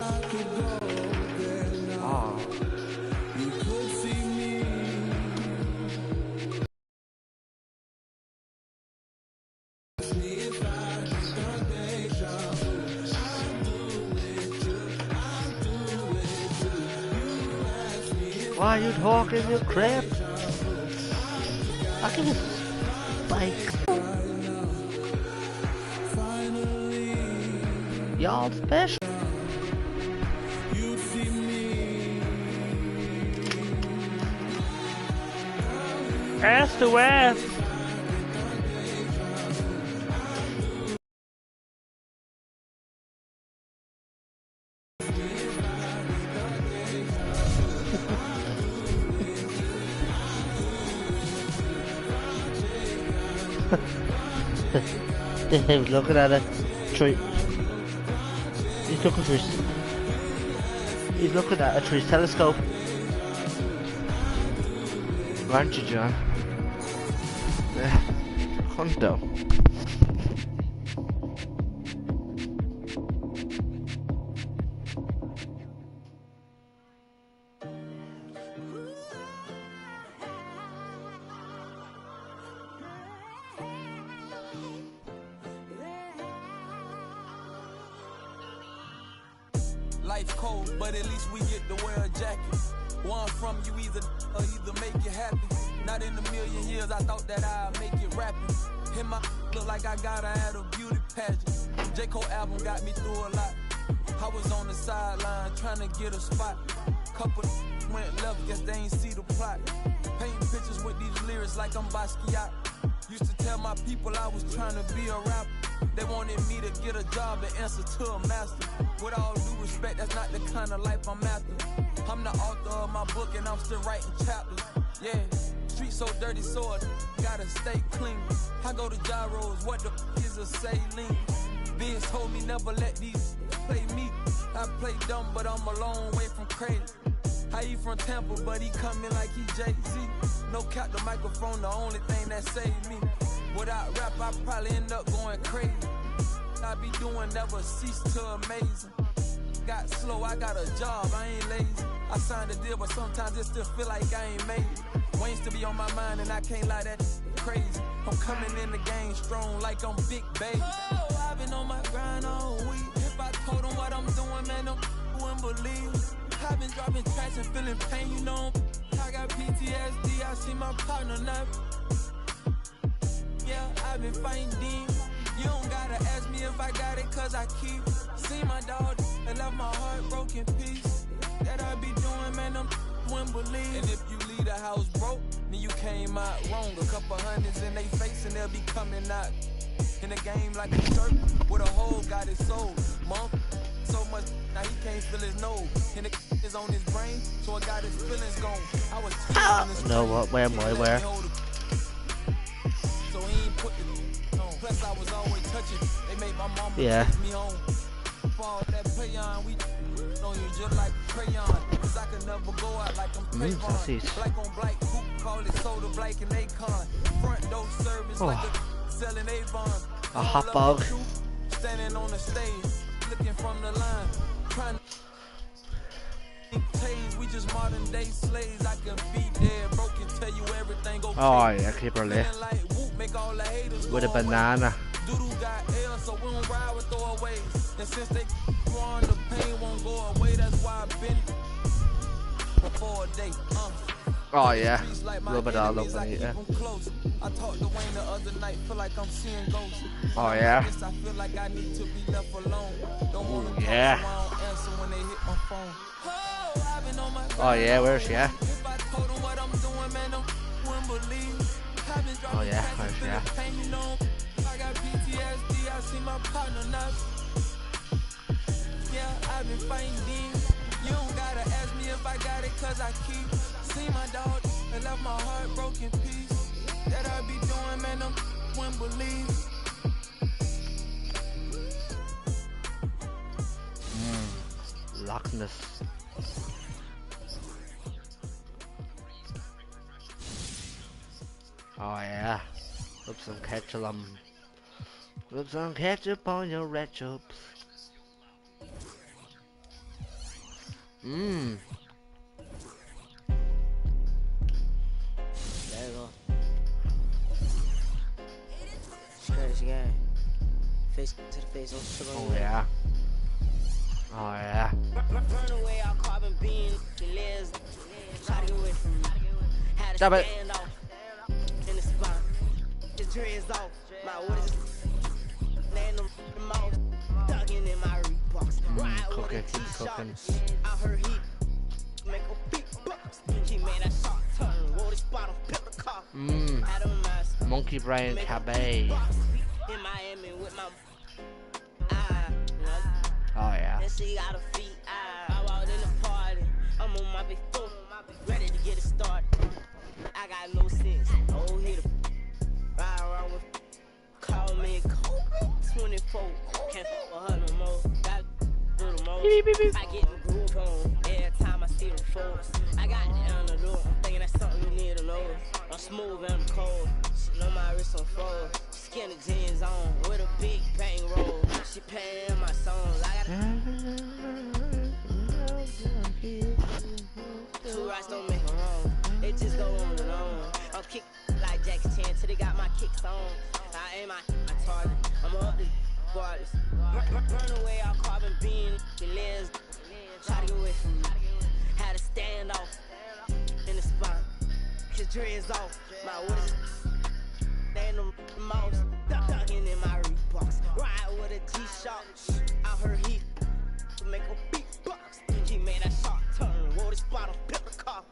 Oh. Why are you talking, you crap? I give a spike. Y'all special. Ass to ass. He's looking at a tree. He's looking for. He's looking at a tree telescope. Aren't you, John? Hundo. Life cold, but at least we get to wear a jacket. One from you either make you happy. Not in a million years I thought that I'd make it rapping. Hit my look like I got at a beauty pageant. J. Cole album got me through a lot. I was on the sideline trying to get a spot. Couple went left, guess they ain't see the plot. Painting pictures with these lyrics like I'm Basquiat. Used to tell my people I was trying to be a rapper. They wanted me to get a job and answer to a master. With all due respect, that's not the kind of life I'm after. I'm the author of my book and I'm still writing chapters. Yeah, street so dirty, so I gotta stay clean. I go to gyros, what the is a saline? Vince told me never let these play me. I play dumb, but I'm a long way from crazy. I eat from Tampa, but he coming like he Jay-Z. No cap, the microphone, the only thing that saved me. Without rap, I probably end up going crazy. I be doing never cease to amazing. Got slow, I got a job, I ain't lazy. I signed a deal, but sometimes it still feel like I ain't made it. Wayne's to be on my mind, and I can't lie, that crazy. I'm coming in the game strong like I'm Big Baby. Oh, I've been on my grind all week. If I told them what I'm doing, man, them wouldn't believe. I've been dropping tracks and feeling pain, you know. I got PTSD, I see my partner now. Yeah, I've been fighting demons. You don't gotta ask me if I got it, cause I keep. See my dog and left my heart broken piece. That I be doing, man, them wouldn't believe. And if you leave the house broke, then you came out wrong. A couple hundreds in they face and they'll be coming out in the game like a shirt with a hole got his soul. Monk, so much now he can't feel his nose. And the is on his brain, so I got his feelings gone. I was no, what? Where am I? Where? So he ain't put the on. Plus I was always touching. They made my mama take me home. For that play on, we know you just like crayon. Cause I could never go out like I'm Trayvon. Black on black, coupe, call it soda, black and Akon. Front door service like a selling Avon. A hot dog. Standing on the stage, looking from the line, trying to we just modern day slaves. I can be dead broken, tell you everything go. Oh yeah, keep her lit. With a banana. Doodoo got L, so we don't ride with throwaways. And since they on the pain won't go away, that's why I've been before a day. Oh yeah, a little bit all over it, yeah. I talked to Wayne the other night, feel like I'm seeing ghosts. Oh yeah. I feel like I need to be left alone. Don't want to yeah. Answer when they hit my phone. Oh yeah, where's she at? Oh yeah, where's she at? I got PTSD, I see my partner now. Yeah, I've been fighting demons. You don't gotta ask me if I got it, cause I keep. See my dog and left my heart broken piece. That I be doing, man, them wouldn't believe. Loch Ness. Oh yeah. Put some ketchup on. Put some ketchup on your red chops. Mmm. There you go. Straight as game. Face to the face. Oh yeah. Oh yeah. Burn away our carbon beam. The layers. Try to get away from me. Had to Stop it. stand off in the spot. His dreads off. My orders. Laying them out. Dugging in my Reeboks. Ride with a T-shirt. I heard he make a big bucks. He made a shot turn. Roll the spot on pepper car. Had a mask. Monkey Brian Cabe. In Miami with my Oh yeah. and she got her feet. I walked in the party. I'm on my big foot, ready to get it started. I got no sense. Oh, hit a ride around with. Call me Kobe 24. Can't fuck with her no more. Got do the most. I get the groove on every time I see them folks. I got down the door. I'm thinking that's something you need to know. I'm smooth and I'm cold. She know my wrist on fold. Skinny jeans on with a big bang roll. She paying my songs. I got 2 rights don't make them wrong. They just go on and on. I'm kick like Jackie Chan till they got my kicks on. I aim my target. I'm up the regardless. Burn away our carbon beam. The lens. Try to get away from me. Had to stand off in the spot. His dreads off. My orders. Laying them mouse. Dugging in my Reeboks. Ride with a G-Shock. I heard he make a big bucks. He made a shot turn. Roll the spot on pepper car.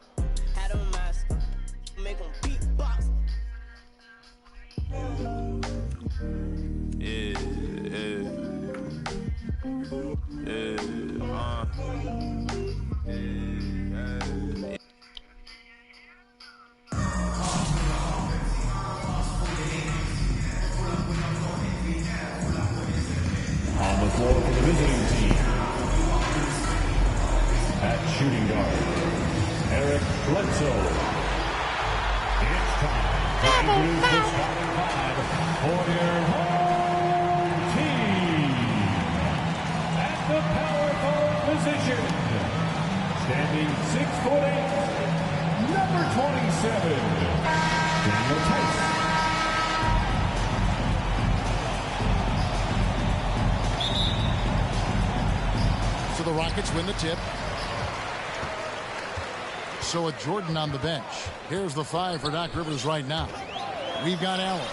Had a mask. Make him beatbox. On the floor for the visiting team. At shooting guard, Eric Bledsoe. It's time to introduce the starting five for your home team. At the power forward position, standing 6'8", number 27, Daniel Tice. So the Rockets win the tip. So with Jordan on the bench, here's the 5 for Doc Rivers right now. We've got Allen.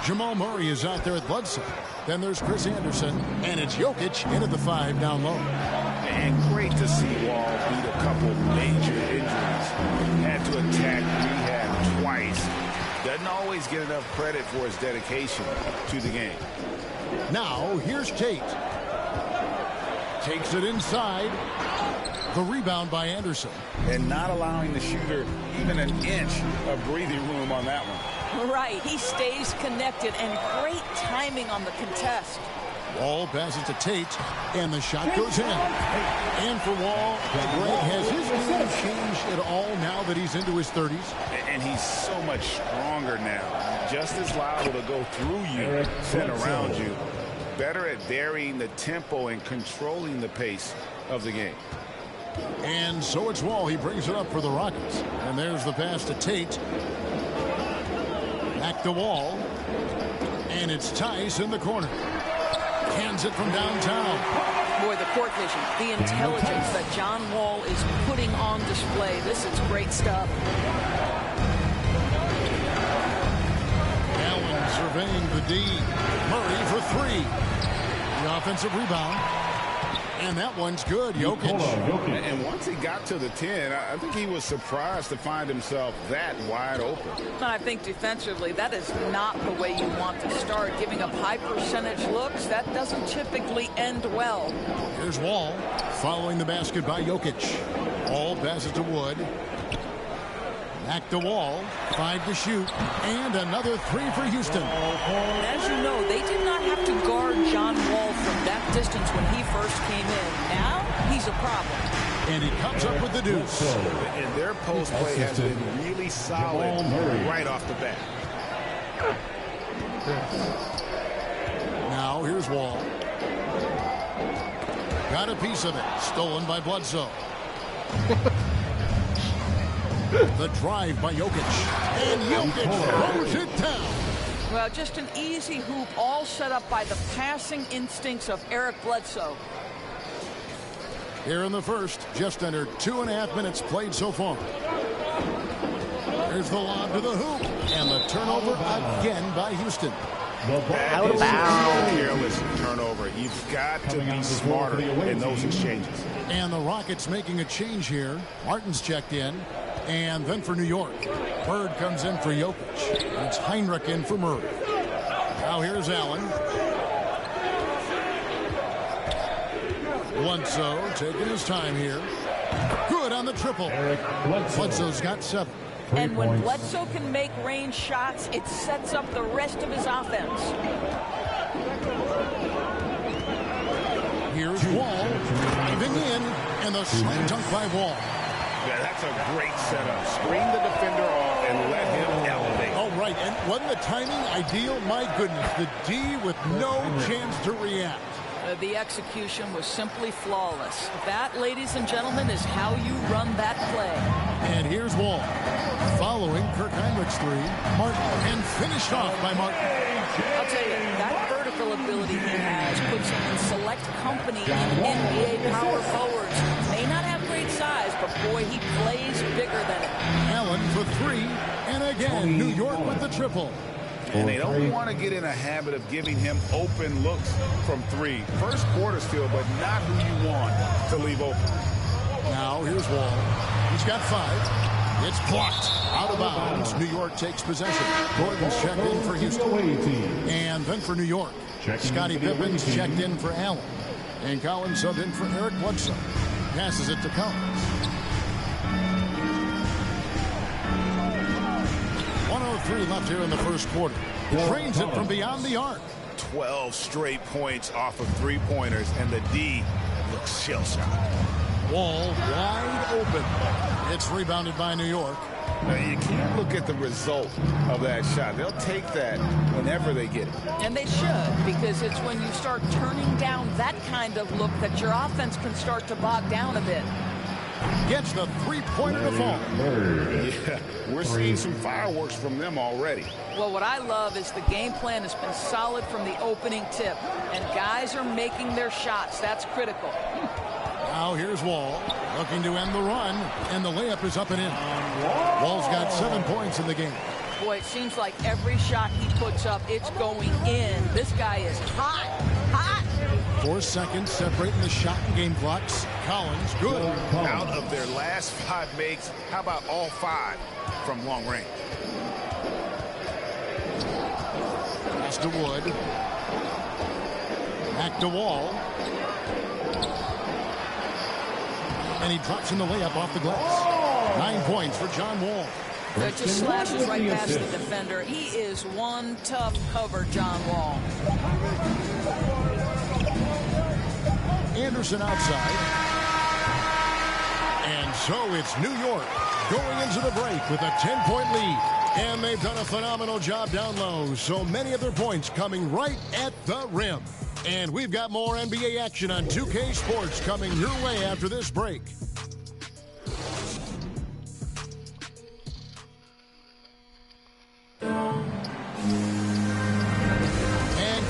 Jamal Murray is out there at Bledsoe. Then there's Chris Anderson, and it's Jokic in at the 5 down low. And great to see Wall beat a couple major injuries. Had to attack rehab twice. Doesn't always get enough credit for his dedication to the game. Now, here's Tate. Takes it inside. The rebound by Anderson. And not allowing the shooter even an inch of breathing room on that one. Right, he stays connected, and great timing on the contest. Wall passes to Tate, and the shot goes in. And for Wall, Greg, has his game changed at all now that he's into his 30s? And he's so much stronger now. Just as liable to go through you than around you. Better at varying the tempo and controlling the pace of the game. And so it's Wall. He brings it up for the Rockets. And there's the pass to Tate. Back to Wall. And it's Tice in the corner. Hands it from downtown. Boy, the court vision, the intelligence that John Wall is putting on display. This is great stuff. Allen surveying the D. Murray for 3. The offensive rebound. And that one's good. Jokic. And once he got to the 10, I think he was surprised to find himself that wide open. I think defensively, that is not the way you want to start. Giving up high percentage looks, that doesn't typically end well. Here's Wall following the basket by Jokic. Wall passes to Wood. Back to Wall. 5 to shoot. And another 3 for Houston. And as you know, they did not have to guard John Wall from that distance when he first came in. Now, he's a problem. And he comes up with the deuce. And their post play has been really solid right off the bat. Now, here's Wall. Got a piece of it. Stolen by Bledsoe. The drive by Jokic. And Jokic throws it down. Well, just an easy hoop, all set up by the passing instincts of Eric Bledsoe. Here in the first, just under 2.5 minutes played so far. There's the lob to the hoop. And the turnover again by Houston. Out of bounds. Careless turnover. You've got to be smarter in those exchanges. And the Rockets making a change here. Martin's checked in. And then for New York, Bird comes in for Jokic. And it's Heinrich in for Murray. Now here's Allen. Bledsoe taking his time here. Good on the triple. Bledsoe's got 7. And when Bledsoe can make range shots, it sets up the rest of his offense. Here's Wall driving in, and the slam dunk by Wall. Yeah, that's a great setup. Screen the defender off and let him elevate. Oh, right. And wasn't the timing ideal? My goodness, the D with no chance to react. The execution was simply flawless. That, ladies and gentlemen, is how you run that play. And here's Wall. Following Kirk Heinrich's 3, Martin, and finished off by Martin. I'll tell you, that vertical ability he has puts him in select company in NBA power forwards. May not have great size, but boy, he plays bigger than it. Allen for 3, and again, New York with the triple. And they don't want to get in a habit of giving him open looks from 3. First quarter still, but not who you want to leave open. Now here's Wall. He's got 5. It's blocked. Out of bounds. New York takes possession. Gordon's checked in for Houston. And then for New York, Scottie Pippen's checked in for Allen. And Collins subbed in for Eric Bledsoe. Passes it to Collins. 1:03 left here in the first quarter. Drains it from beyond the arc. 12 straight points off of 3-pointers, and the D looks shell-shocked. Wall wide open. It's rebounded by New York. Now, you can't look at the result of that shot. They'll take that whenever they get it. And they should, because it's when you start turning down that kind of look that your offense can start to bog down a bit. Gets the 3-pointer to fall. Yeah, we're seeing some fireworks from them already. Well, what I love is the game plan has been solid from the opening tip, and guys are making their shots. That's critical. Now here's Wall, looking to end the run, and the layup is up and in. Wall's got 7 points in the game. Boy, it seems like every shot he puts up, it's going in. This guy is hot, hot. 4 seconds separating the shot and game clocks. Collins, good. Out of their last 5 makes, how about all 5 from long range? Pass to Wood. Back to Wall. And he drops in the layup off the glass. 9 points for John Wall. It just slashes right past the defender. He is one tough cover, John Wall. Anderson outside. And so it's New York going into the break with a 10-point lead. And they've done a phenomenal job down low. So many of their points coming right at the rim. And we've got more NBA action on 2K Sports coming your way after this break.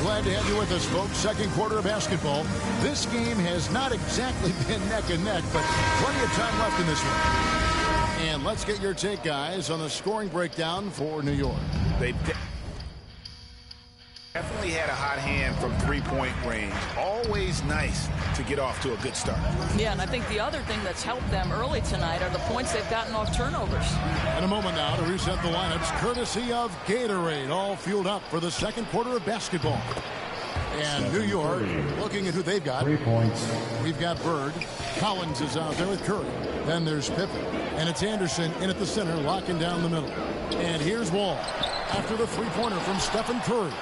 Glad to have you with us, folks. Second quarter of basketball. This game has not exactly been neck and neck, but plenty of time left in this one. And let's get your take, guys, on the scoring breakdown for New York. They definitely had a hot hand from 3-point range. Always nice to get off to a good start. Yeah, and I think the other thing that's helped them early tonight are the points they've gotten off turnovers. In a moment now to reset the lineups, courtesy of Gatorade, all fueled up for the second quarter of basketball. And New York, looking at who they've got. 3 points. We've got Bird. Collins is out there with Curry. Then there's Pippen. And it's Anderson in at the center, locking down the middle. And here's Wall after the 3-pointer from Stephen Curry.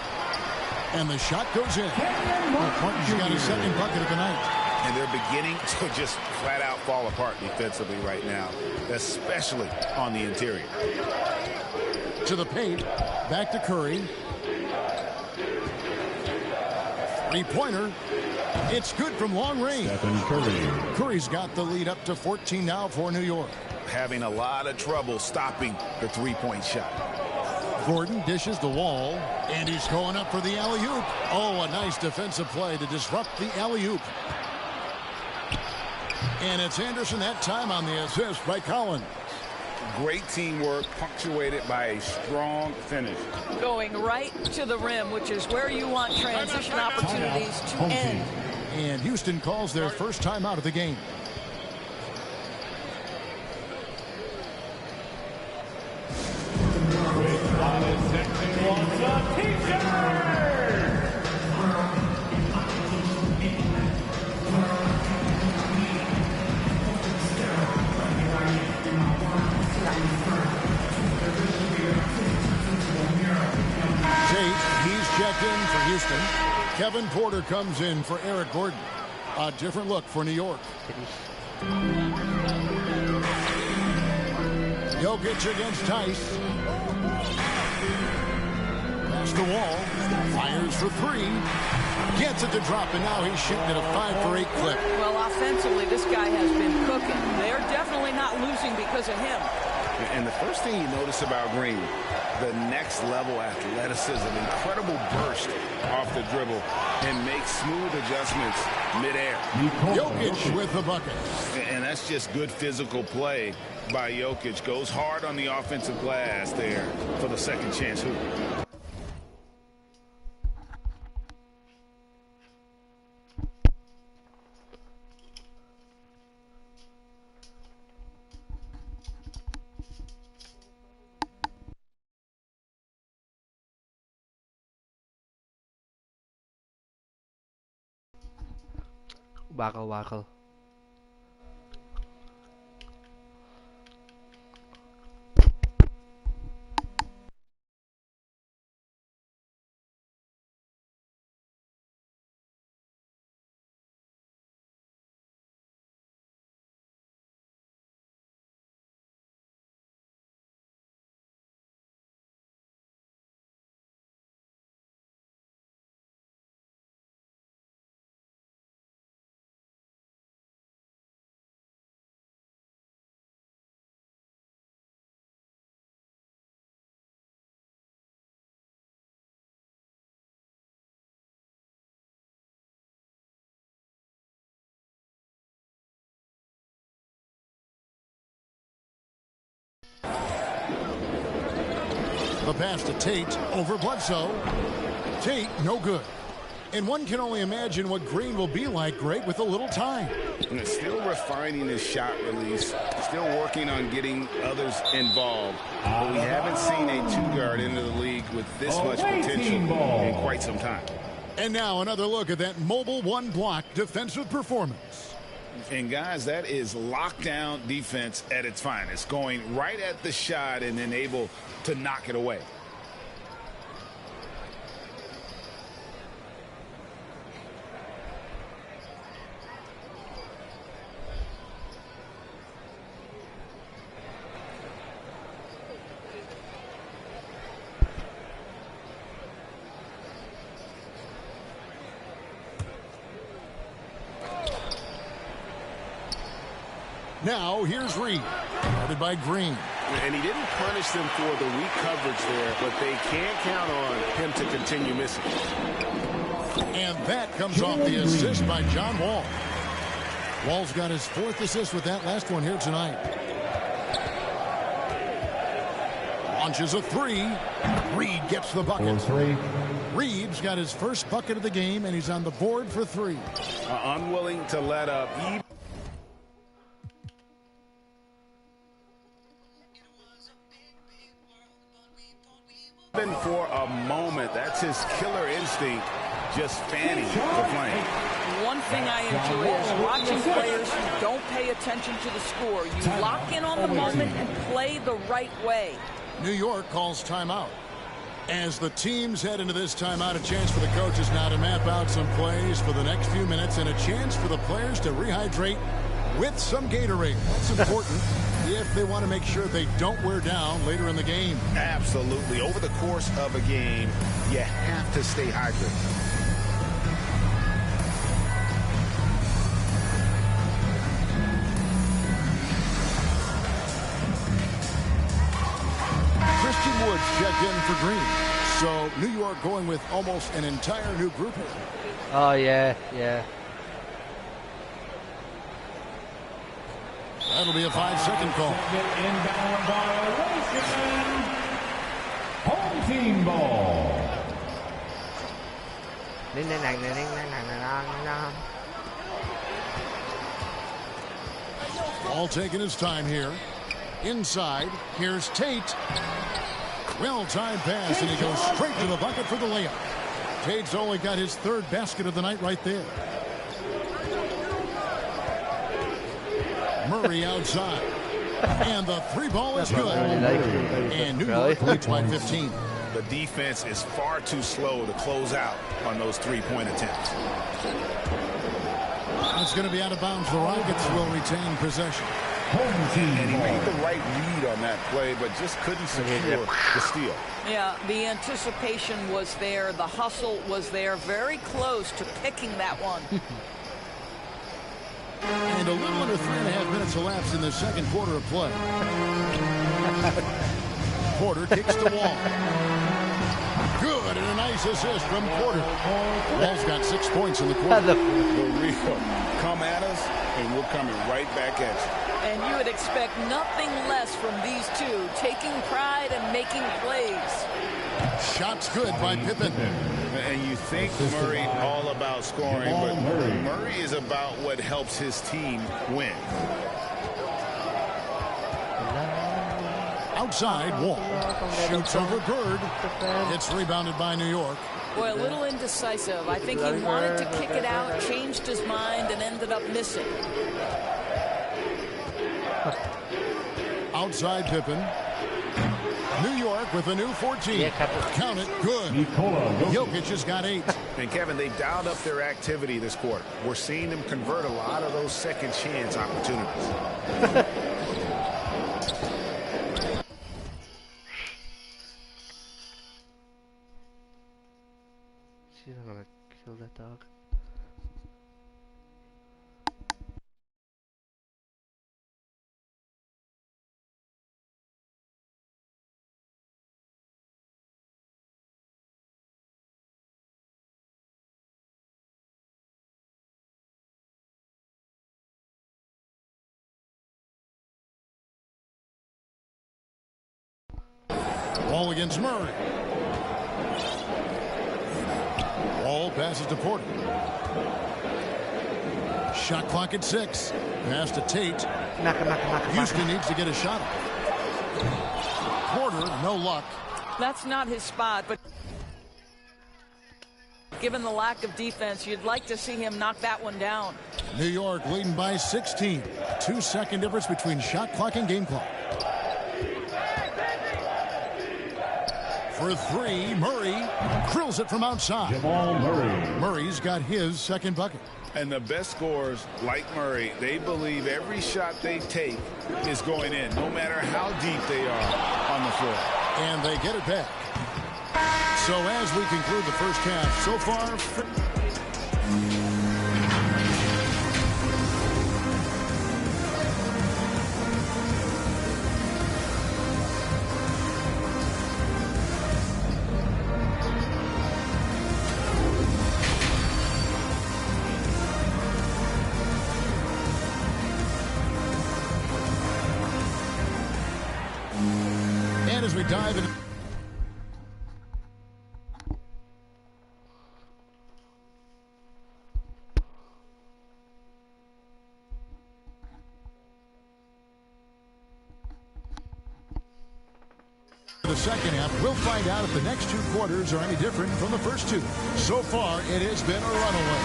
And the shot goes in. Martin's got his second bucket of the night. And they're beginning to just flat out fall apart defensively right now, especially on the interior. To the paint. Back to Curry. 3-pointer. It's good from long range. Stephen Curry. Curry's got the lead up to 14 now for New York. Having a lot of trouble stopping the three-point shot. Gordon dishes the wall, and he's going up for the alley-oop. Oh, a nice defensive play to disrupt the alley-oop. And it's Anderson that time on the assist by Collins. Great teamwork, punctuated by a strong finish. Going right to the rim, which is where you want transition opportunities to end. And Houston calls their first timeout of the game. Checked in for Houston. Kevin Porter comes in for Eric Gordon. A different look for New York. Jokic against Tice. Past the wall. Fires for three. Gets it to drop, and now he's shooting at a 5-for-8 clip. Well, offensively, this guy has been cooking. They're definitely not losing because of him. And the first thing you notice about Green, the next level athleticism, incredible burst off the dribble, and makes smooth adjustments midair. Jokic with the bucket. And that's just good physical play by Jokic. Goes hard on the offensive glass there for the second chance hoop. Waggle. The pass to Tate over Bledsoe. Tate, no good. And one can only imagine what Green will be like, Greg, with a little time. And still refining his shot release, still working on getting others involved. But we haven't seen a two-guard into the league with this much potential in quite some time. And now another look at that mobile one-block defensive performance. And, guys, that is lockdown defense at its finest, going right at the shot and then able to knock it away. Now, here's Reed, guarded by Green. And he didn't punish them for the weak coverage there, but they can't count on him to continue missing. And that comes off the assist by John Wall. Wall's got his fourth assist with that last one here tonight. Launches a three. Reed gets the bucket. Reed's got his first bucket of the game, and he's on the board for three. Unwilling to let up. Even for a moment, that's his killer instinct, just fanning the flame. One thing I enjoy is watching players who don't pay attention to the score. You lock in on the moment and play the right way. New York calls timeout. As the teams head into this timeout, a chance for the coaches now to map out some plays for the next few minutes and a chance for the players to rehydrate with some Gatorade. That's important if they want to make sure they don't wear down later in the game. Absolutely. Over the course of a game, you have to stay hydrated. checked in for Green. So New York going with almost an entire new group here. Oh, yeah, yeah. That'll be a 5-second call. Inbound violation. Home team ball. Ball taking his time here. Inside, here's Tate. Well-timed pass, and he goes straight to the bucket for the layup. Tate's only got his third basket of the night right there. Murray outside. And the three ball is good. And New York leads by 15. The defense is far too slow to close out on those three-point attempts. It's going to be out of bounds. The Rockets will retain possession. And he made the right read on that play, but just couldn't secure the steal. Yeah, the anticipation was there. The hustle was there. Very close to picking that one. And a little under 3.5 minutes elapsed in the second quarter of play. Porter kicks the wall. Good, and a nice assist from Porter. Wall's got 6 points in the quarter. The real come at us, and we're coming right back at you. And you would expect nothing less from these two, taking pride and making plays. Shots good by Pippen. And you think Murray all about scoring, but Murray is about what helps his team win. Outside, Wall shoots over Bird. It's rebounded by New York. Boy, a little indecisive. I think he wanted to kick it out, changed his mind, and ended up missing. Outside Pippen. New York with a new 14. Count it, good. Jokic has got 8. And Kevin, they've dialed up their activity this quarter. We're seeing them convert a lot of those second chance opportunities. She's not gonna kill that dog. Wall against Murray. Wall passes to Porter. Shot clock at 6. Pass to Tate. Houston needs to get a shot off. Porter, no luck. That's not his spot, but given the lack of defense, you'd like to see him knock that one down. New York leading by 16. 2-second difference between shot clock and game clock. For 3, Murray drills it from outside. Murray's got his second bucket. And the best scorers, like Murray, they believe every shot they take is going in, no matter how deep they are on the floor. And they get it back. So as we conclude the first half, so far... And as we dive in... the second half, we'll find out if the next 2 quarters are any different from the first 2. So far, it has been a runaway.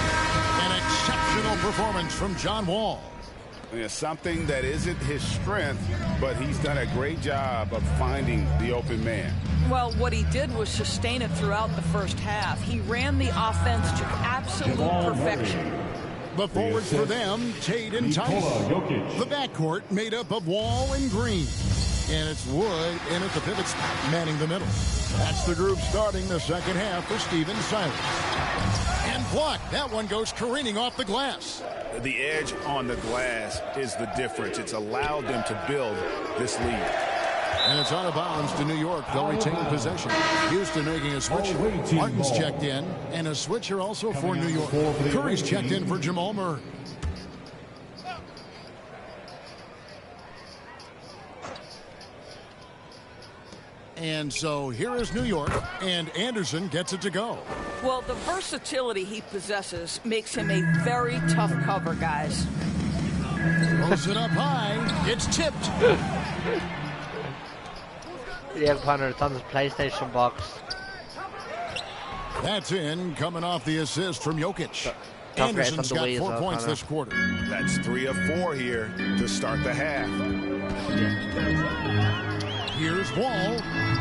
An exceptional performance from John Wall. It's something that isn't his strength, but he's done a great job of finding the open man. Well, what he did was sustain it throughout the first half. He ran the offense to absolute perfection. The forwards for them, Tate and Tice. The backcourt made up of Wall and Green. And it's Wood in at the pivot spot, manning the middle. That's the group starting the second half for Steven Silas. And blocked. That one goes careening off the glass. The edge on the glass is the difference. It's allowed them to build this lead. And it's out of bounds to New York. They'll retain possession. Houston making a switch. Martin's checked in. And a switch here also for New York. Curry's checked in for Jamal Murray. And so here is New York, and Anderson gets it to go. Well, the versatility he possesses makes him a very tough cover, guys. Throws it up high. It's tipped. Yeah, Connor, it's on his PlayStation box. That's in, coming off the assist from Jokic. Don't forget Anderson's it's on the got way as 4 well, points Connor. this quarter. That's 3 of 4 here to start the half. Here's Wall.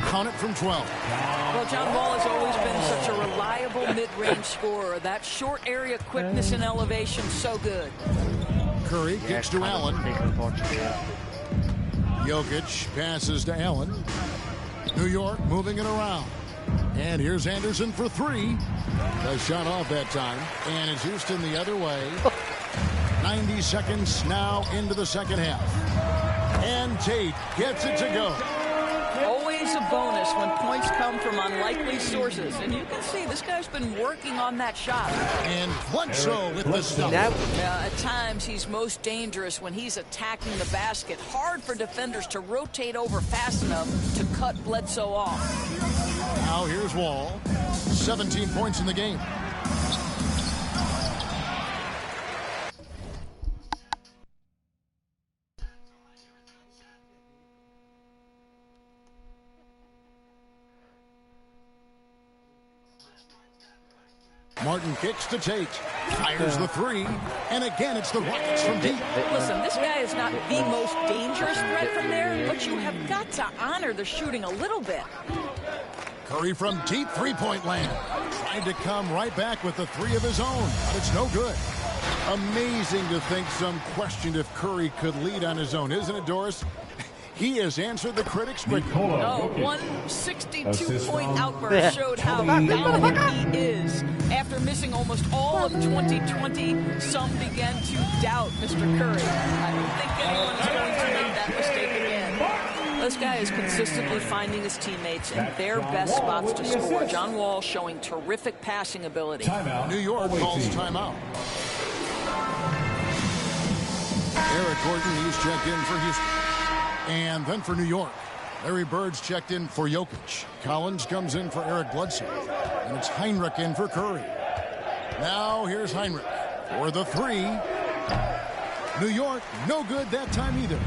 Count it from 12. Well, John Wall has always been such a reliable mid-range scorer. That short area quickness and elevation, so good. Curry kicks to Allen. Unfortunately. Jokic passes to Allen. New York moving it around. And here's Anderson for 3. A shot off that time. And it's Houston the other way. 90 seconds now into the second half. And Tate gets it to go. Always a bonus when points come from unlikely sources. And you can see this guy's been working on that shot. And Bledsoe with the stop. At times, he's most dangerous when he's attacking the basket. Hard for defenders to rotate over fast enough to cut Bledsoe off. Now here's Wall. 17 points in the game. Martin kicks to Tate. Fires the 3. And again, it's the Rockets from deep. Listen, this guy is not the most dangerous threat from there, but you have got to honor the shooting a little bit. Curry from deep three-point land. Tried to come right back with the 3 of his own, but it's no good. Amazing to think some questioned if Curry could lead on his own, isn't it, Doris? He has answered the critics quickly. No, 162-point outburst showed how dominant he is. After missing almost all of 2020, some began to doubt Mr. Curry. I don't think anyone is going to make that mistake again. This guy is consistently finding his teammates in their best spots to score. John Wall showing terrific passing ability. New York calls timeout. Eric Gordon, he's checked in for Houston. And then for New York, Larry Bird's checked in for Jokic. Collins comes in for Eric Bledsoe. And it's Heinrich in for Curry. Now here's Heinrich for the 3. New York, no good that time either.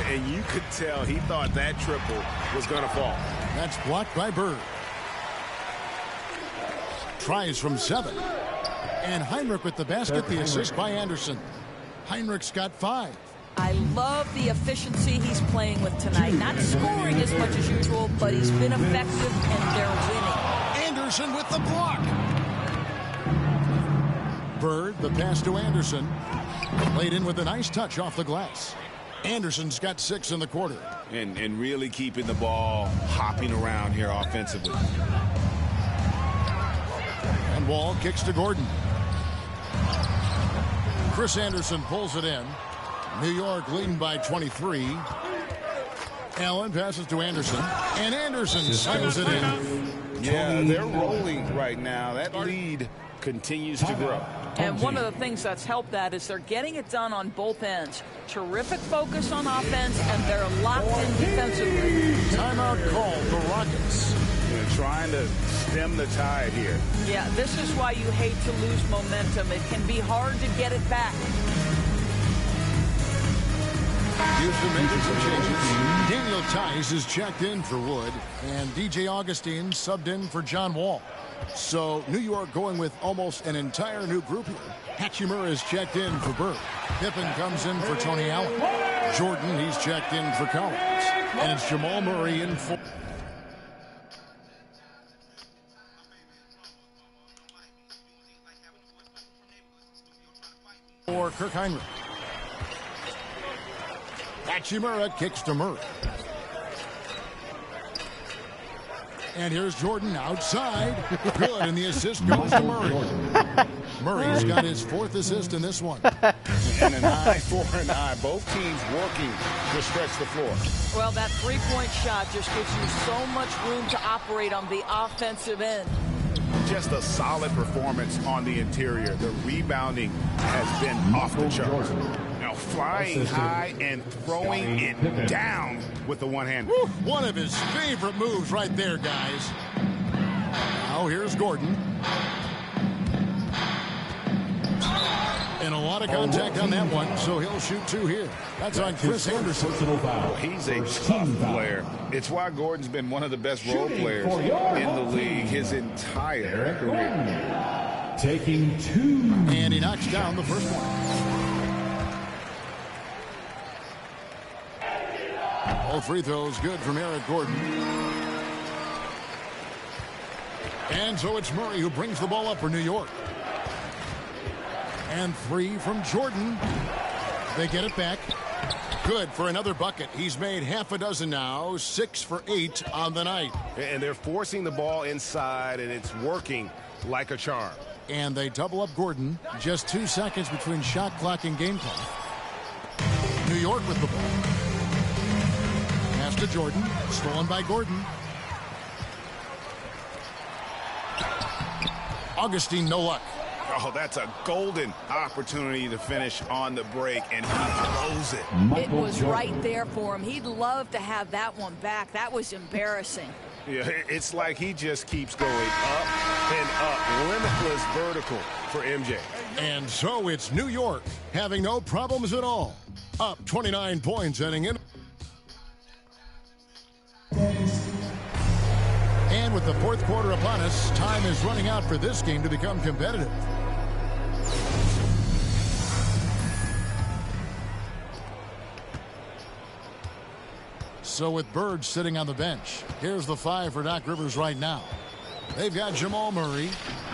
And you could tell he thought that triple was going to fall. That's blocked by Bird. Tries from 7. And Heinrich with the basket, the assist by Anderson. Heinrich's got 5. I love the efficiency he's playing with tonight. Not scoring as much as usual, but he's been effective and they're winning. Anderson with the block. Bird, the pass to Anderson. Laid in with a nice touch off the glass. Anderson's got 6 in the quarter. And really keeping the ball hopping around here offensively. And Wall kicks to Gordon. Chris Anderson pulls it in. New York leading by 23. Allen passes to Anderson. And Anderson slams it in. Yeah, they're rolling right now. That lead continues to grow. And one of the things that's helped that is they're getting it done on both ends. Terrific focus on offense, and they're locked in defensively. Timeout call for Rockets. Trying to stem the tide here. Yeah, this is why you hate to lose momentum. It can be hard to get it back. Houston making some changes. Daniel Tice is checked in for Wood, and DJ Augustine subbed in for John Wall. So New York going with almost an entire new group here. Hachimura is checked in for Bird. Pippen comes in for Tony Allen. Jordan, he's checked in for Collins. And it's Jamal Murray in for Kirk Heinrich. Hachimura kicks to Murray. And here's Jordan outside. Good, and the assist goes to Murray. Murray's got his 4th assist in this one. And an eye for an eye. Both teams working to stretch the floor. Well, that three-point shot just gives you so much room to operate on the offensive end. Just a solid performance on the interior. The rebounding has been off the charts. Now flying high and throwing it down with the one-hand. One of his favorite moves right there, guys. Now here's Gordon. And a lot of contact on that one, so he'll shoot 2 here. That's on Chris Anderson. Well, he's a tough player. It's why Gordon's been one of the best role players in the league his entire career. Taking 2. And he knocks down the first one. All free throws good from Eric Gordon. And so it's Murray who brings the ball up for New York. And 3 from Jordan. They get it back. Good for another bucket. He's made half a dozen now. 6 for 8 on the night. And they're forcing the ball inside, and it's working like a charm. And they double up Gordon. Just 2 seconds between shot clock and game clock. New York with the ball. Pass to Jordan. Stolen by Gordon. Augustine, no luck. Oh, that's a golden opportunity to finish on the break, and he blows it. It was right there for him. He'd love to have that one back. That was embarrassing. Yeah, it's like he just keeps going up and up. Limitless vertical for MJ. And so it's New York having no problems at all. Up 29 points heading in. And with the 4th quarter upon us, time is running out for this game to become competitive. So with Bird sitting on the bench, here's the 5 for Doc Rivers right now. They've got Jamal Murray,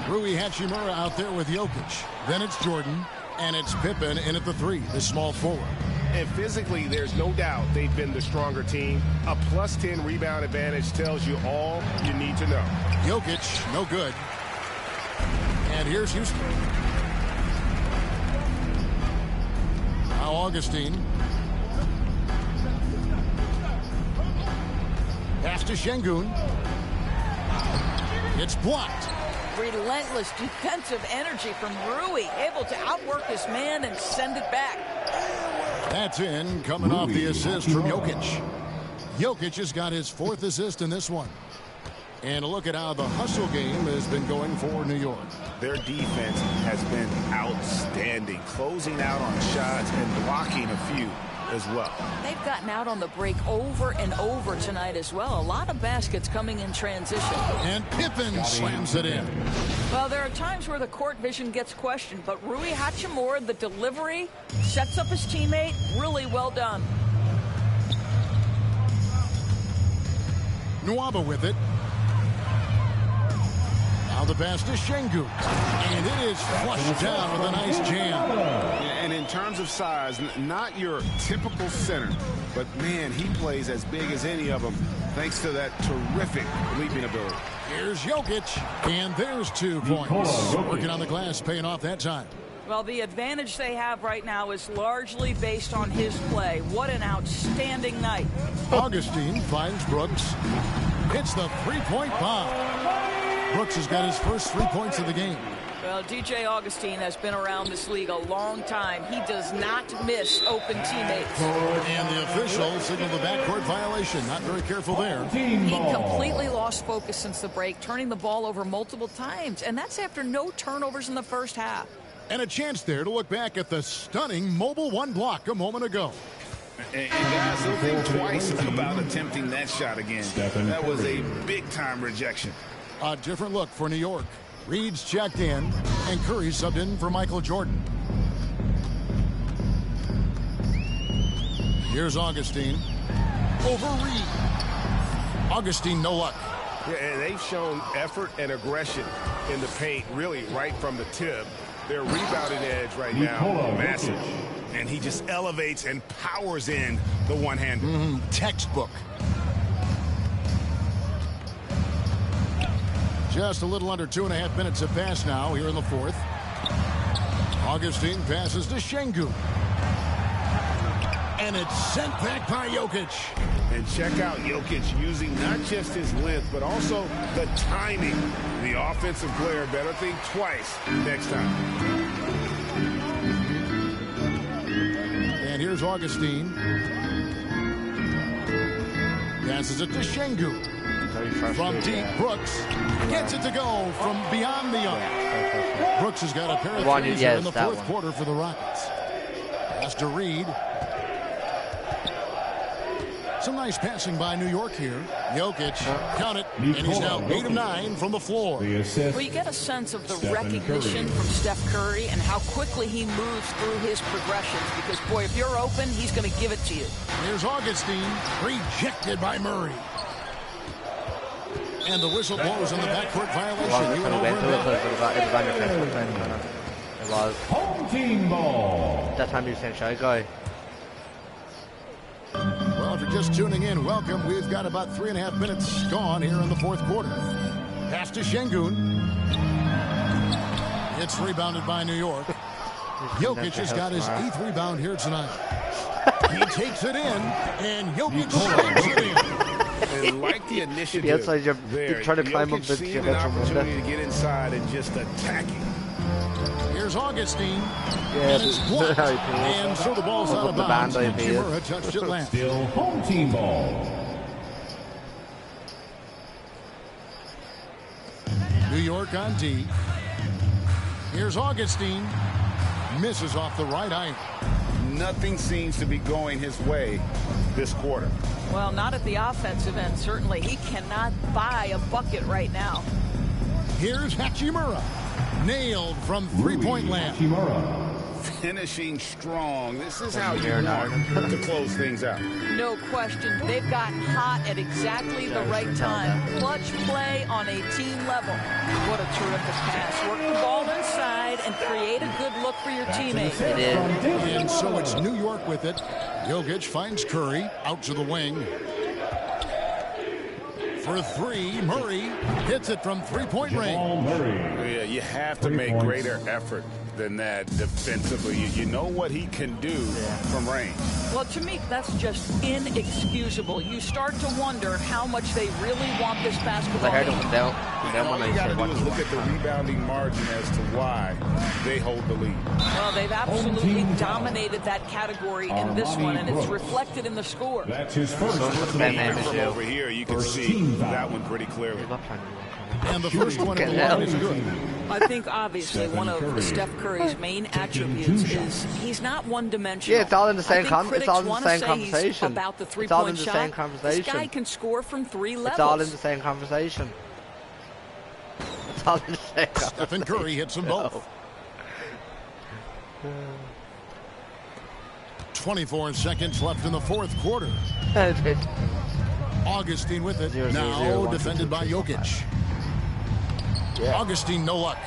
Rui Hachimura out there with Jokic. Then it's Jordan, and it's Pippen in at the 3, the small forward. And physically, there's no doubt they've been the stronger team. A +10 rebound advantage tells you all you need to know. Jokic, no good. And here's Houston. Now Augustine. Pass to Şengün. It's blocked. Relentless defensive energy from Rui, able to outwork his man and send it back. That's in, coming off the assist from Jokic. Jokic has got his 4th assist in this one. And a look at how the hustle game has been going for New York. Their defense has been outstanding, closing out on shots and blocking a few as well. They've gotten out on the break over and over tonight as well. A lot of baskets coming in transition. And Pippen slams it in. Well, there are times where the court vision gets questioned, but Rui Hachimura, the delivery, sets up his teammate. Really well done. Nwaba with it. Now the pass to Şengün. And it is flushed down with a nice jam. And in terms of size, not your typical center, but man, he plays as big as any of them thanks to that terrific leaping ability. Here's Jokic. And there's 2 points. Working on the glass, paying off that time. Well, the advantage they have right now is largely based on his play. What an outstanding night. Augustine finds Brooks. Hits the 3-point bomb. Brooks has got his first 3 points of the game. Well, DJ Augustine has been around this league a long time. He does not miss open teammates. And the official signaled the backcourt violation. Not very careful there. He completely lost focus since the break, turning the ball over multiple times. And that's after no turnovers in the first half. And a chance there to look back at the stunning mobile 1 block a moment ago. And guys, don't think twice about attempting that shot again. That was a big-time rejection. A different look for New York. Reed's checked in, and Curry subbed in for Michael Jordan. Here's Augustine. Over Reed. Augustine, no luck. Yeah, and they've shown effort and aggression in the paint, really right from the tip. Their rebounding edge right now, massive. And he just elevates and powers in the one-hander. Textbook. Just a little under 2.5 minutes have passed now here in the 4th. Augustine passes to Şengün. And it's sent back by Jokic. And check out Jokic using not just his length, but also the timing. The offensive player better think twice next time. And here's Augustine. Passes it to Şengün. From deep, Brooks gets it to go from beyond the arc. Brooks has got a pair of threes here in the fourth quarter for the Rockets. Pass to Reed. Some nice passing by New York here. Jokic, count it, and he's now 8 of 9 from the floor. Well, you get a sense of the recognition from Steph Curry and how quickly he moves through his progressions. Because, boy, if you're open, he's going to give it to you. Here's Augustine, rejected by Murray. And the whistle blows on the backcourt violation. It was. Home team ball. That time he was saying shy guy. Well, if you're just tuning in, welcome. We've got about 3.5 minutes gone here in the fourth quarter. Pass to Şengün. It's rebounded by New York. Jokic has got his 8th rebound here tonight. He takes it in, and Jokic slams it in. And like the initiative there, trying to climb up Jokic seeing an opportunity to get inside and just attacking. Here's Augustine. And it's blocked. And so the ball's out of bounds. Chimura touched it last. Still home team ball. New York on D. Here's Augustine. Misses off the right eye. Nothing seems to be going his way this quarter. Well, not at the offensive end, certainly. He cannot buy a bucket right now. Here's Hachimura. Nailed from three-point land. Finishing strong. This is how you want to close things out. No question. They've gotten hot at exactly the right time. Clutch play on a team level. What a terrific pass. Work the ball inside and create a good look for your teammates. It is. And so it's New York with it. Jokic finds Curry out to the wing. For three, Murray hits it from three-point range. Yeah, you have to make greater effort than that defensively. You know what he can do from range. Well, to me, that's just inexcusable. You start to wonder how much they really want this basketball game. All you got to do is look at the rebounding margin as to why they hold the lead. Well, they've absolutely dominated that category in this one, and it's reflected in the score. That's his first. From over here, you can see that one pretty clearly. And the first one is good. I think obviously one of Steph Curry's main attributes is he's not one-dimensional. Yeah, it's all in the same it's all in the same conversation. About the It's all in three-point the shot. same conversation. This guy can score from 3 levels. It's all in the same conversation. It's all in the same conversation. Stephen Curry hits them both. 24 seconds left in the fourth quarter. Augustine with it. 0, 0, now 0, 1, defended 2, 2, by 3, 4, Jokic. 5. Yeah. Augustine, no luck.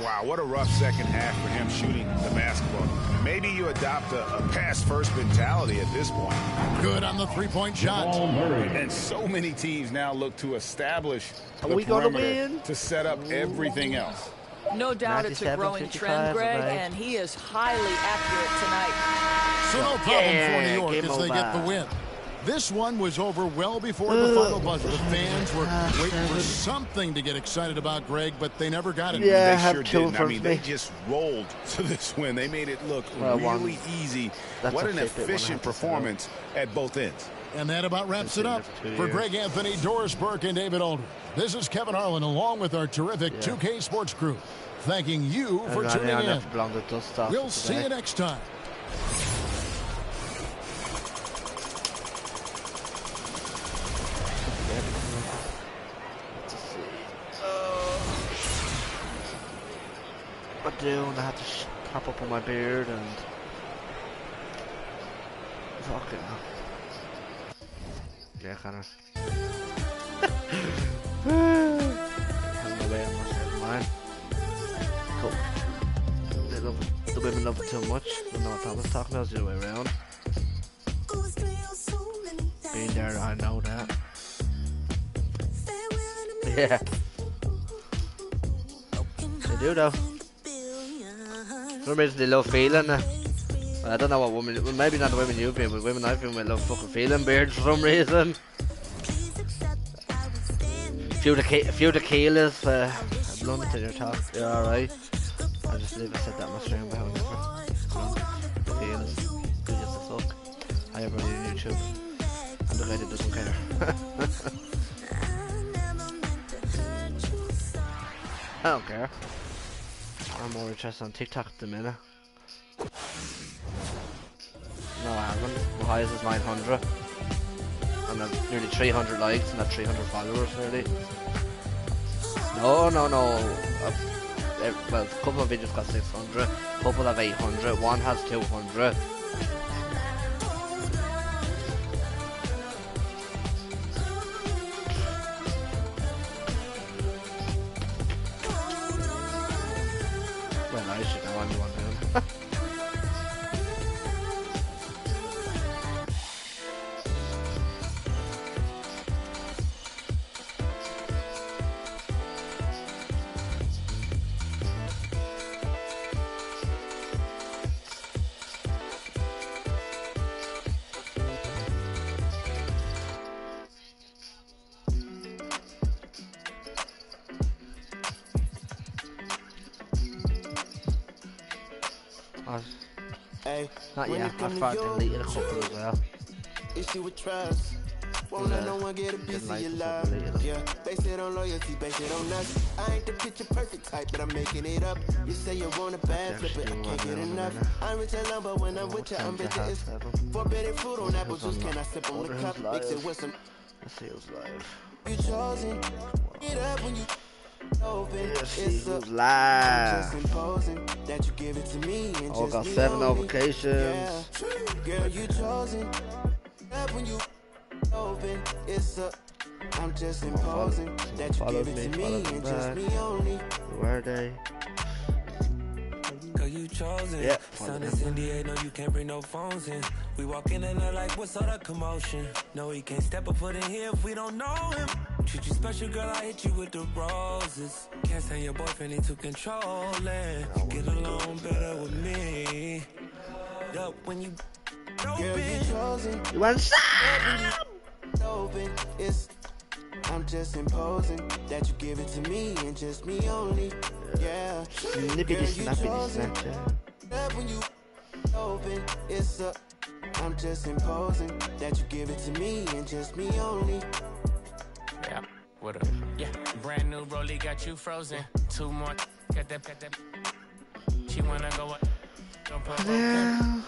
Wow, what a rough second half for him shooting the basketball. Maybe you adopt a pass-first mentality at this point. Good on the three-point shot. And so many teams now look to establish the perimeter to set up everything else. No doubt it's a growing trend, Greg, and he is highly accurate tonight. So no problem for New York as they get the win. This one was over well before the final buzzer. The fans were waiting for something to get excited about, Greg, but they never got it. Yeah, they sure didn't. I mean, me. they just rolled to this win. They made it look really easy. What an efficient performance at both ends. And that about wraps it up. For Greg Anthony, Doris Burke, and David Aldridge, this is Kevin Harlan along with our terrific 2K Sports crew. Thanking you for tuning in. We'll see you next time. I do, and I had to top up on my beard and fucking hell. Yeah, kind of. Has no way I'm not mine. Cool. The women love it too much. I don't know what I was talking about. It's the other way around. Being there, I know that. Yeah. They do though. some reason they love feeling it. Well, I don't know what women, well, maybe not the women you've been, but women I've been with love fucking feeling beards for some reason. Few tequilas, a blunt in your top, you're alright. I just believe I said that in my stream behind me. Tequilas, good as the fuck. I have on YouTube. I'm the guy that doesn't care. I don't care. I'm more interested on TikTok at the minute. No, I haven't. My highest is 900. And I've nearly 300 likes and I've 300 followers nearly. No. Well, a couple of videos got 600, a couple have 800, one has 200. Well, I should know, I'm the one doing. Not yet, I've started deleting a couple as well. Issue with trust. Won't let no one get a piece of your love. Yeah, base it on loyalty, base it on us. I ain't the picture perfect type, but I'm making it up. You say you want a bad flip it, I can't get enough. I'm rich and love, but when I'm with you, I'm bitter. It's forbidden fruit on apple juice. Can I sip on the cup? Mix it with some. Let's see who's live. You chosen. Get up when you open. It's live. That you give it to me and oh, got 7 notifications. Yeah. Girl, you chosen. Up when you open. It's a. I'm just imposing that you give it to me and just me only. Where are they? Girl, you chosen. Yeah. Son is India, no, you can't bring no phones in. We walk in and they're like, what's all the commotion? No, he can't step a foot in here if we don't know him. Treat you special, girl, I hit you with the roses. Can't stand your boyfriend, he too controlling. Get along better with me. Up when you open. You want some? Open. It's I'm just imposing that you give it to me and just me only. Yeah. Snippity snappity snapchat. When you open, it's a I'm just imposing that you give it to me and just me only. Yeah, what up? Yeah, brand new rollie got you frozen. 2 more, got that. She wanna go up, don't provoke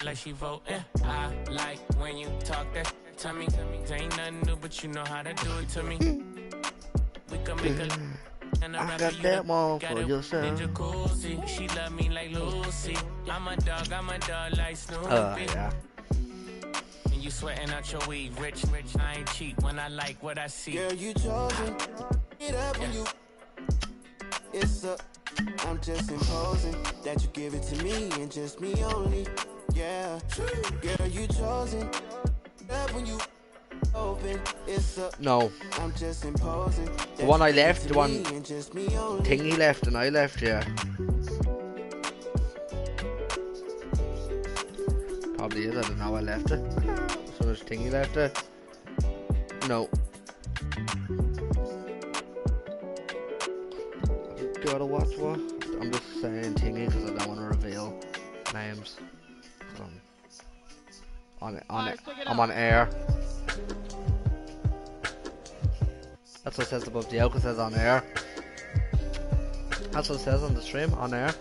like she voting. I like when you talk that to me. Ain't nothing new, but you know how to do it to me. We can make a and I got that one for yourself. Jacuzzi. She love me like Lucy. I'm a dog like Snoopy. Yeah. And you sweating out your weed, rich, I ain't cheap when I like what I see. Girl, you chosen. Get up when you. It's a. I'm just imposing that you give it to me and just me only. Yeah. Girl, you chosen. Get up when you. Open, it's a, no. I'm just imposing. The one I left, the one thing he left and I left, yeah. Probably is, I don't know, I left it. So there's thing he left it. No. Gotta watch what? I'm just saying thingy because I don't want to reveal names. I'm on air. That's what it says above the yoke, it says on air. That's what it says on the stream, on air.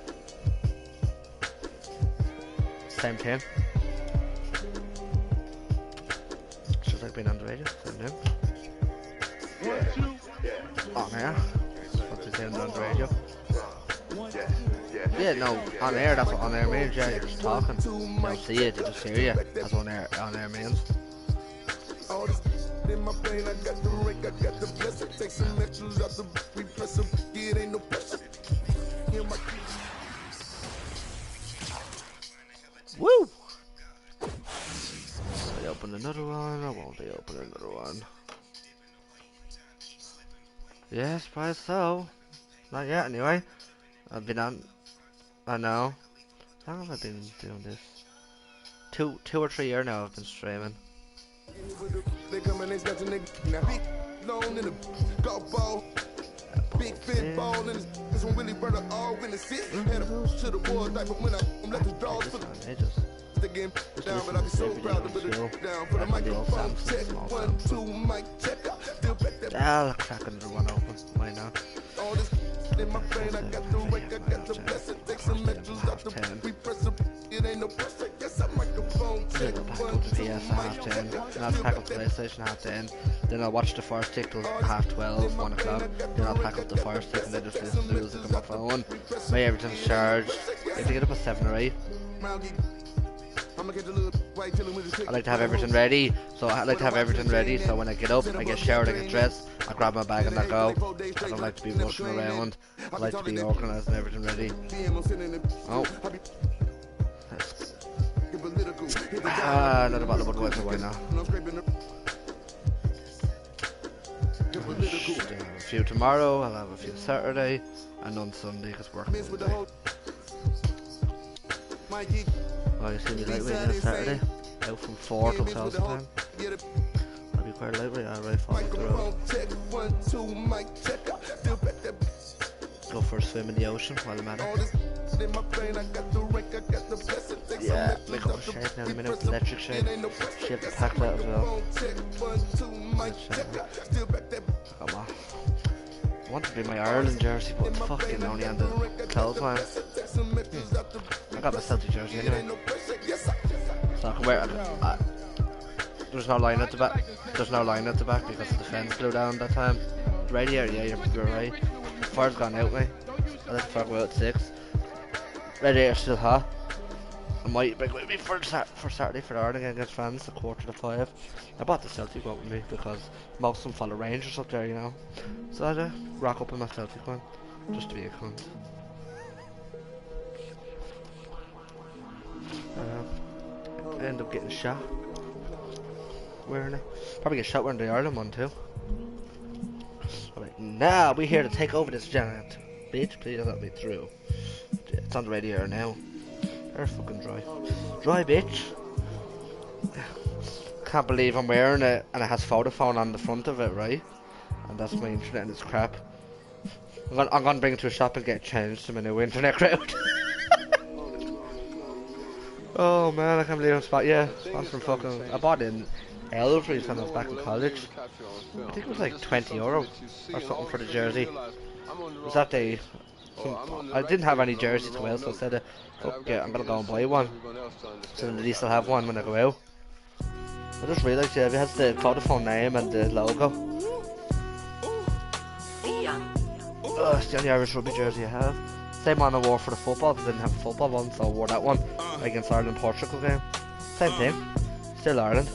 Same thing. It's just like being on the radio, same thing. On air. What's it saying on the radio? Yeah, no, on air, that's what on air means, yeah, you're just talking. You don't see it, you just hear you. That's what on air means. In my brain, I got the rank, I got the blessing. Take some extras out the repress them. It ain't no pressure. Woo! Will they open another one or won't they open another one? Yes, probably so. Not yet, anyway. I've been on I know. How long have I been doing this? Two or 3 years now I've been streaming. They come and they snatch a nigga now. Big loan in the golf ball. Big fit ball in this one really brother all in the sit. Head up to the board like when I let the dogs for the again down, but I be so proud to put it down for the microphone check. 1, 2, mic check out. Still back that. I'll crack another one open. Why not? All this in my brain, I got the rake, I got the blessing. Take some extras out the we press up. It ain't no pressure. Yes, I microphone check. Then I'll pack up the PS at half 10. Then I'll pack up the PlayStation half 10. Then I'll watch the Fire Stick till half 12, 1 o'clock. Then I'll pack up the Fire Stick and then just listen to music on my phone. Make everything's charged. If you get up at 7 or 8. I like to have everything ready, so when I get up, I get showered, I get dressed, I grab my bag and I go. I don't like to be rushing around, I like to be organised and everything ready. Oh. Another bottle of Budweiser wine now. I'll have a few tomorrow, I'll have a few Saturday, and on Sunday because work Monday. Oh, you see me lightweight on Saturday, out from 4 till 12 time. I'll be quite lightweight, alright, follow the road. Go for a swim in the ocean while I'm at it. Yeah, make up a shave now in a minute, electric shave. Shave the pack out as well. Come on. I want to be my Ireland jersey, but it's fucking only on the clothes line. I got my Celtic jersey anyway. So I can wear it. There's no line at the back. There's no line at the back because the fence blew down that time. The radiator, yeah, you're right. The fire's gone out, mate. I let the fire go out at 6. Radiator's still hot. I might bring with me for Saturday for the Ireland against France at 4:45. I bought the Celtic one with me because most of them follow Rangers up there, you know. So I'd rock up in my Celtic one, just to be a cunt. I end up getting shot wearing it. Probably get shot wearing the Ireland one too. I'm like, nah, we're here to take over this giant. Bitch, please let me through. It's on the radio now. They're fucking dry. Dry, bitch. Can't believe I'm wearing it and it has Vodafone on the front of it, right? And that's my internet and it's crap. I'm gonna bring it to a shop and get changed to my new internet route. Oh man, I can't believe I'm sponsoring fucking. I bought it in Elfries when I was back in college. I think it was like €20 or something for the jersey. It was that day. I didn't have any jerseys to wear, so I said, fuck yeah, I'm gonna go and buy one. So at least I'll have one when I go out. I just realised, yeah, it has the Vodafone name and the logo. It's the only Irish rugby jersey I have. Same one I wore for the football because I didn't have a football one, so I wore that one against Ireland Portugal game. Same thing, still Ireland.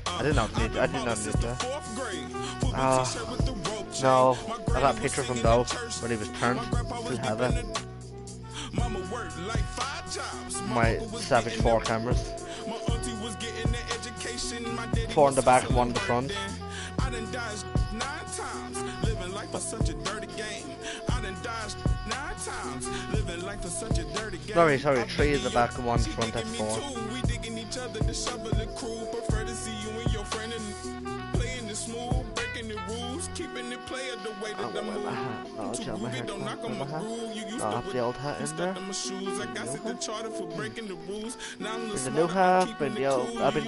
I didn't know need that. No, I got a picture of him though when he was turned. Still have it. My Savage 4 cameras. 4 in the back, 1 in the front. Sorry, 3 in the back and 1 in the front, that's 4. I'll gel my hair. I'll have the old hat in there. There's a new hat, I've been the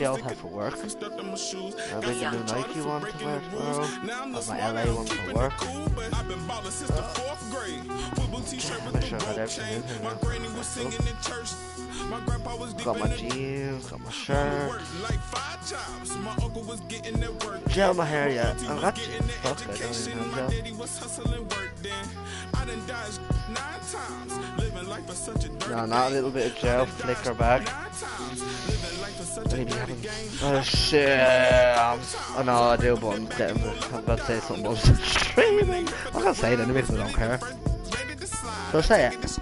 old hat for work. I'll bring the new Nike one to wear tomorrow. I've my LA one for work. Make sure I got everything in here now. Got my jeans, got my shirt. Gel my hair yet. I got you. Fuck, I don't even have gel. No, not a little bit of gel, flicker back. Oh shit. I know I do, but I'm about to say something about streaming. I'm gonna say it anyway because I don't care. So say it.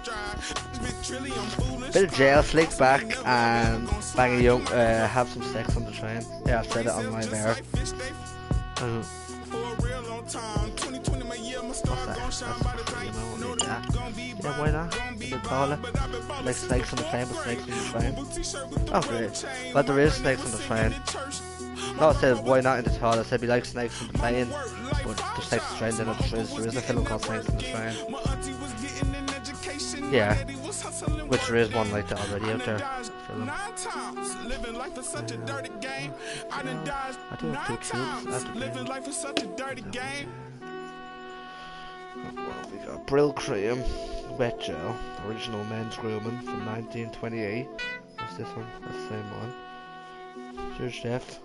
Bit of gel, flick back, and bang a young, have some sex on the train. Yeah, I've said it on my there. What's that? That's pretty, you know, yeah, why not? In the toilet. Like snakes on the train, but snakes on the train. Oh, great. But there is snakes on the train. No, I said why not in the toilet. I said be like snakes on the plane, but the snakes on the train. Then there is a film called Snakes on the Train. Yeah, which there is one like that already out there. Film. I do have 2 tubes. Well, we got Brill Cream, Wet Gel, original men's grooming from 1928. What's this one? That's the same one. Cheers, Chef.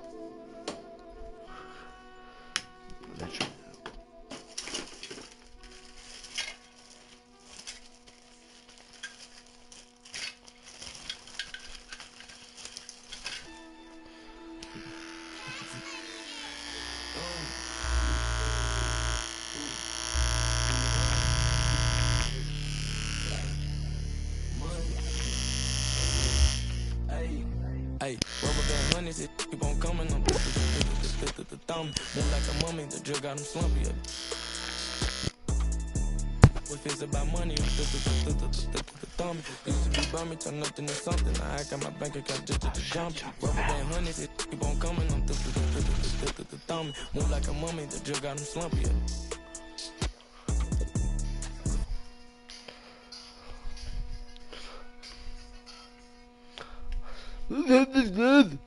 Hey, rubber band honey, it keep on coming. I'm the thumb. Look like a mummy, the drug got him slumpy. If it's about money, the thumb. Used to be bummy, turn nothing to something. Now I got my bank account just to jump. Rubber band honey, it keep on coming. I'm the thumb. Move like a mummy, the drug got him slumpy. This is good.